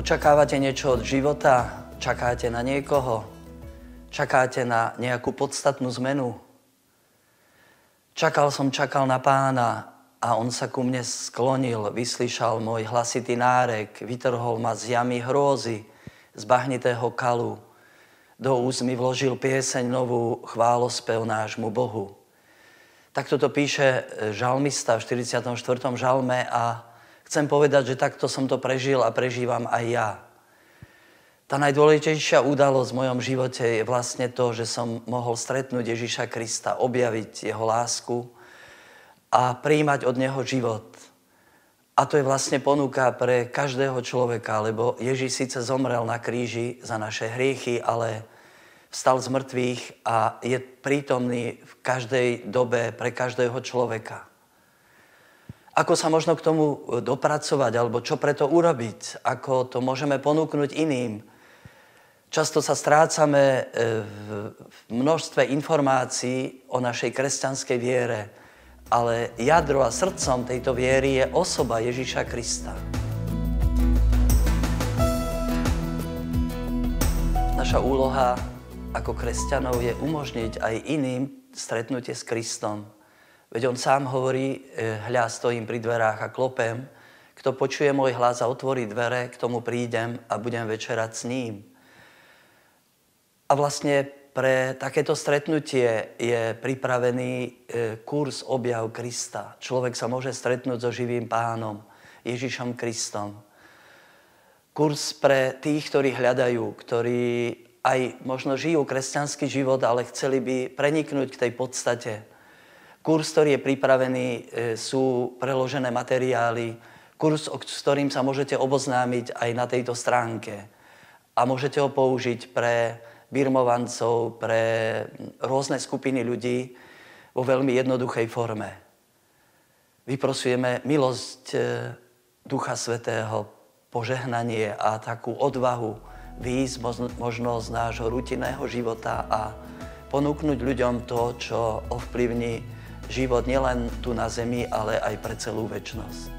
Očakávate niečo od života? Čakáte na niekoho? Čakáte na nejakú podstatnú zmenu? Čakal na Pána a on sa ku mne sklonil, vyslyšal môj hlasitý nárek, vytrhol ma z jamy hrôzy, z bahnitého kalu. Do úst mi vložil pieseň novú, chválospev nášmu Bohu. Takto to píše žalmista v 44. žalme a chcem povedať, že takto som to prežil a prežívam aj ja. Tá najdôležitejšia udalosť v mojom živote je vlastne to, že som mohol stretnúť Ježiša Krista, objaviť jeho lásku a prijímať od neho život. A to je vlastne ponuka pre každého človeka, lebo Ježiš síce zomrel na kríži za naše hriechy, ale vstal z mŕtvych a je prítomný v každej dobe pre každého človeka. Ako sa možno k tomu dopracovať, alebo čo preto urobiť, ako to môžeme ponúknuť iným. Často sa strácame v množstve informácií o našej kresťanskej viere, ale jadro a srdcom tejto viery je osoba Ježiša Krista. Naša úloha ako kresťanov je umožniť aj iným stretnutie s Kristom. Veď on sám hovorí, hľa, stojím pri dverách a klopem. Kto počuje môj hlas a otvorí dvere, k tomu prídem a budem večerať s ním. A vlastne pre takéto stretnutie je pripravený kurz Objav Krista. Človek sa môže stretnúť so živým Pánom, Ježišom Kristom. Kurz pre tých, ktorí hľadajú, ktorí aj možno žijú kresťanský život, ale chceli by preniknúť k tej podstate. Kurz, ktorý je pripravený, sú preložené materiály. Kurz, s ktorým sa môžete oboznámiť aj na tejto stránke. A môžete ho použiť pre birmovancov, pre rôzne skupiny ľudí vo veľmi jednoduchej forme. Vyprosujeme milosť Ducha Svätého, požehnanie a takú odvahu výjsť možno z nášho rutinného života a ponúknuť ľuďom to, čo ovplyvní život nielen tu na zemi, ale aj pre celú večnosť.